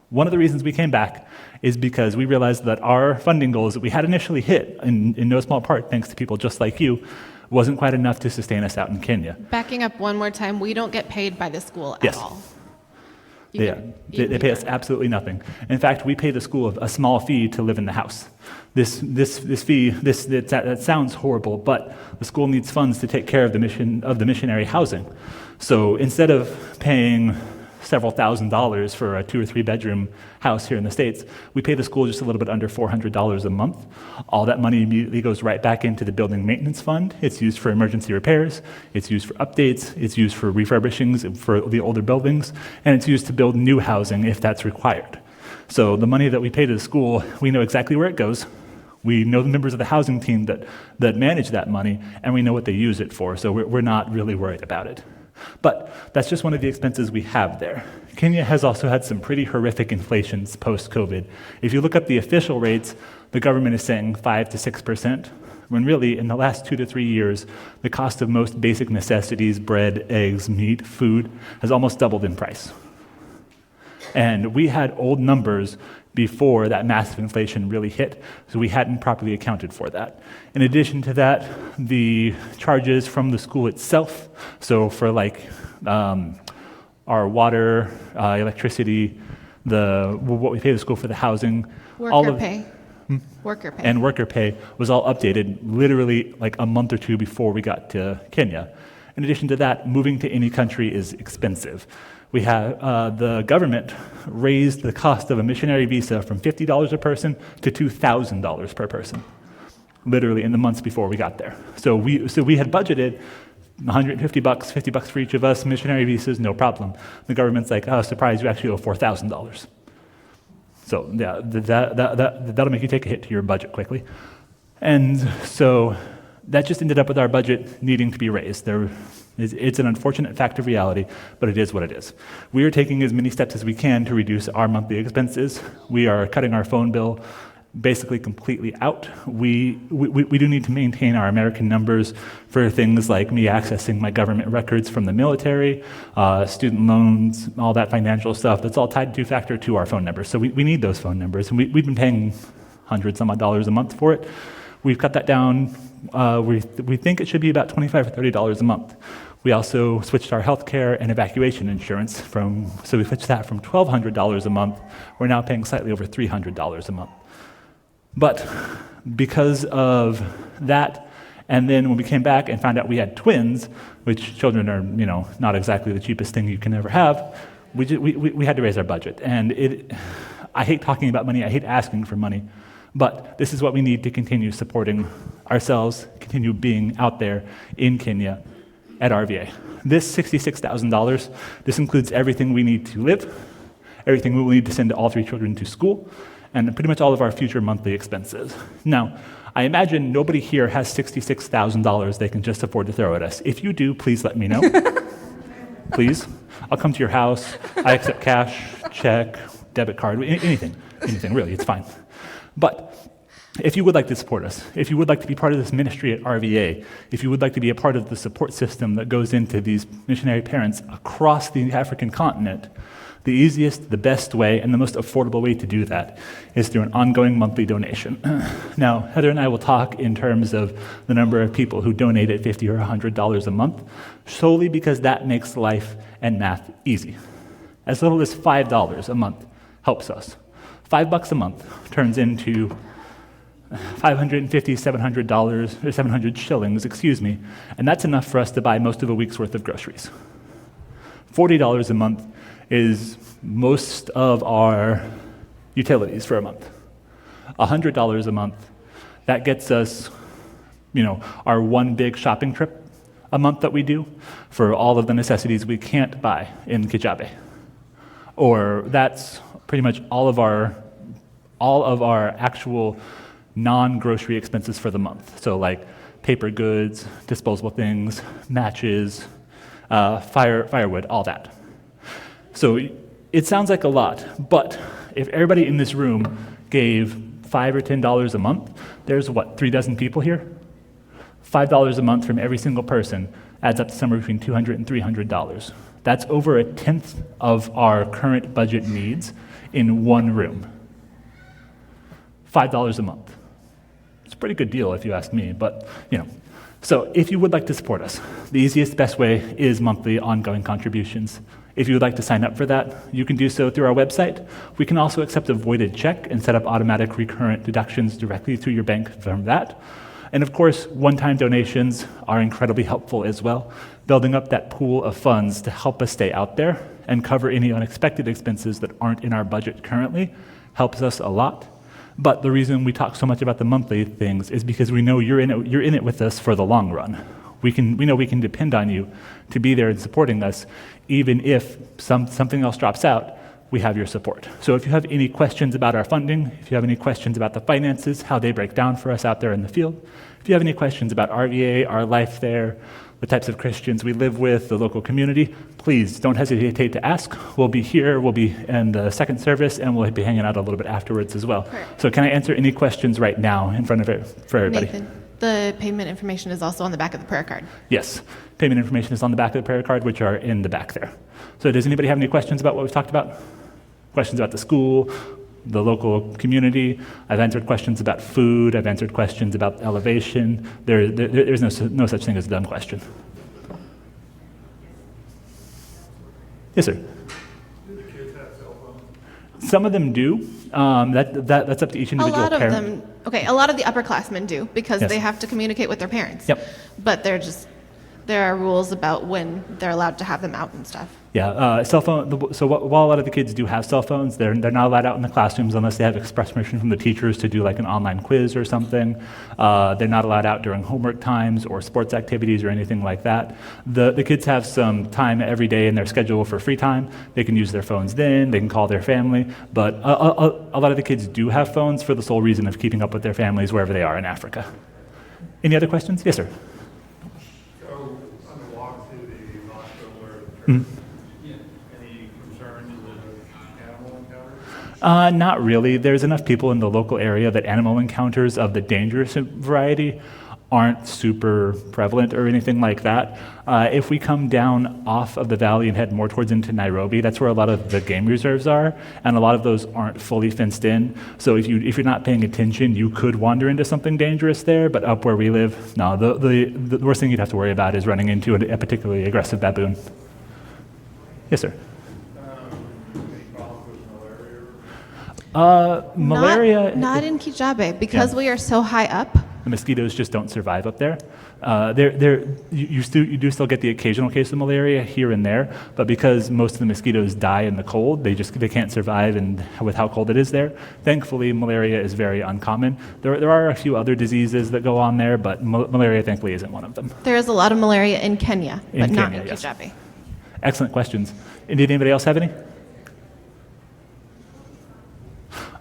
one of the reasons we came back is because we realized that our funding goals that we had initially hit, in no small part thanks to people just like you, wasn't quite enough to sustain us out in Kenya. Backing up one more time, we don't get paid by the school at Yes. all. They pay us absolutely nothing. In fact, we pay the school a small fee to live in the house. This fee, that sounds horrible, but the school needs funds to take care of the missionary housing. So instead of paying several $1,000s for a 2 or 3 bedroom house here in the States, we pay the school just a little bit under $400 a month. All that money immediately goes right back into the building maintenance fund. It's used for emergency repairs, it's used for updates, it's used for refurbishings for the older buildings, and it's used to build new housing if that's required. So the money that we pay to the school, we know exactly where it goes. We know the members of the housing team that manage that money, and we know what they use it for, so we're not really worried about it. But that's just one of the expenses we have there. Kenya has also had some pretty horrific inflations post-COVID. If you look up the official rates, the government is saying 5 to 6%, when really in the last 2 to 3 years, the cost of most basic necessities, bread, eggs, meat, food, has almost doubled in price. And we had old numbers before that massive inflation really hit, so we hadn't properly accounted for that. In addition to that, the charges from the school itself, so for our water, electricity, what we pay the school for the housing, Worker pay. and worker pay was all updated literally like a month or two before we got to Kenya. In addition to that, moving to any country is expensive. We have the government raised the cost of a missionary visa from $50 a person to $2,000 per person, literally in the months before we got there. So we had budgeted $150, $50 for each of us, missionary visas, no problem. The government's like, oh, surprise, you actually owe $4,000. So yeah, that'll make you take a hit to your budget quickly. And so that just ended up with our budget needing to be raised. It's an unfortunate fact of reality, but it is what it is. We are taking as many steps as we can to reduce our monthly expenses. We are cutting our phone bill basically completely out. We do need to maintain our American numbers for things like me accessing my government records from the military, student loans, all that financial stuff. That's all tied two-factor to our phone numbers. So we need those phone numbers, and we've been paying hundreds some odd dollars a month for it. We've cut that down. We think it should be about $25 or $30 a month. We also switched our health care and evacuation insurance so we switched that from $1,200 a month. We're now paying slightly over $300 a month. But because of that, and then when we came back and found out we had twins, which children are, not exactly the cheapest thing you can ever have, we had to raise our budget. And I hate talking about money, I hate asking for money, but this is what we need to continue supporting ourselves, continue being out there in Kenya at RVA. This $66,000, this includes everything we need to live, everything we will need to send all 3 children to school, and pretty much all of our future monthly expenses. Now, I imagine nobody here has $66,000 they can just afford to throw at us. If you do, please let me know. Please. I'll come to your house. I accept cash, check, debit card, anything, really, it's fine. But if you would like to support us, if you would like to be part of this ministry at RVA, if you would like to be a part of the support system that goes into these missionary parents across the African continent, the easiest, the best way, and the most affordable way to do that is through an ongoing monthly donation. Now, Heather and I will talk in terms of the number of people who donate at $50 or $100 a month, solely because that makes life and math easy. As little as $5 a month helps us. $5 a month turns into $550, $700, or 700 shillings, excuse me, and that's enough for us to buy most of a week's worth of groceries. $40 a month is most of our utilities for a month. $100 a month, that gets us, our one big shopping trip a month that we do for all of the necessities we can't buy in Kijabe. Or that's pretty much all of our actual non-grocery expenses for the month. So like paper goods, disposable things, matches, firewood, all that. So it sounds like a lot, but if everybody in this room gave $5 or $10 a month, there's 3 dozen people here? $5 a month from every single person adds up to somewhere between $200 and $300. That's over a tenth of our current budget needs in one room. $5 a month. It's a pretty good deal if you ask me, but So if you would like to support us, the easiest, best way is monthly ongoing contributions. If you would like to sign up for that, you can do so through our website. We can also accept a voided check and set up automatic recurrent deductions directly through your bank from that. And of course, one-time donations are incredibly helpful as well, building up that pool of funds to help us stay out there and cover any unexpected expenses that aren't in our budget currently helps us a lot. But the reason we talk so much about the monthly things is because we know you're in it with us for the long run. We know we can depend on you to be there and supporting us, even if something else drops out, we have your support. So if you have any questions about our funding, if you have any questions about the finances, how they break down for us out there in the field, if you have any questions about RVA, our life there, the types of Christians we live with, the local community, please don't hesitate to ask. We'll be here, we'll be in the second service, and we'll be hanging out a little bit afterwards as well. Correct. So can I answer any questions right now in front of it for everybody? Nathan, the payment information is also on the back of the prayer card. Yes, payment information is on the back of the prayer card, which are in the back there. So does anybody have any questions about what we've talked about? Questions about the school, the local community? I've answered questions about food. I've answered questions about elevation. There's no such thing as a dumb question. Yes, sir. Do the kids have cell phones? Some of them do. That's up to each individual parent. A lot of them, a lot of the upperclassmen do because Yes. they have to communicate with their parents. Yep. But there are rules about when they're allowed to have them out and stuff. Yeah, cell phone. So while a lot of the kids do have cell phones, they're not allowed out in the classrooms unless they have express permission from the teachers to do like an online quiz or something. They're not allowed out during homework times or sports activities or anything like that. The kids have some time every day in their schedule for free time. They can use their phones then. They can call their family. But a lot of the kids do have phones for the sole reason of keeping up with their families wherever they are in Africa. Any other questions? Yes, sir. So on the walk to the hospital or Mhm. any concerns with animal encounters? Not really. There's enough people in the local area that animal encounters of the dangerous variety aren't super prevalent or anything like that. If we come down off of the valley and head more towards into Nairobi, that's where a lot of the game reserves are, and a lot of those aren't fully fenced in. So if you're not paying attention, you could wander into something dangerous there. But up where we live, no. The worst thing you'd have to worry about is running into a particularly aggressive baboon. Yes, sir. Any problems with malaria? Malaria. Not in Kijabe because Yeah. we are so high up. The mosquitoes just don't survive up there. You do still get the occasional case of malaria here and there, but because most of the mosquitoes die in the cold, they can't survive with how cold it is there. Thankfully, malaria is very uncommon. There are a few other diseases that go on there, but malaria thankfully isn't one of them. There is a lot of malaria in Kenya, but In not Kenya, in yes. Kijabe. Excellent questions. Did anybody else have any?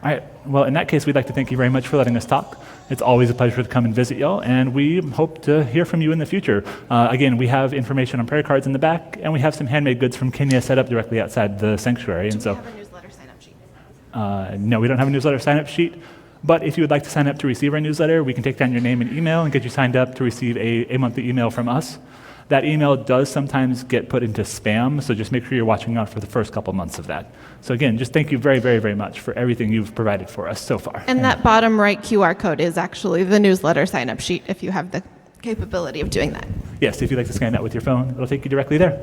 All right. Well, in that case, we'd like to thank you very much for letting us talk. It's always a pleasure to come and visit y'all, and we hope to hear from you in the future. Again, we have information on prayer cards in the back, and we have some handmade goods from Kenya set up directly outside the sanctuary. And so, We have a newsletter sign-up sheet. no, we don't have a newsletter sign-up sheet. But if you would like to sign up to receive our newsletter, we can take down your name and email and get you signed up to receive a monthly email from us. That email does sometimes get put into spam, so just make sure you're watching out for the first couple months of that. So again, just thank you very, very, very much for everything you've provided for us so far. And that bottom right QR code is actually the newsletter sign-up sheet if you have the capability of doing that. Yes, if you'd like to scan that with your phone, it'll take you directly there.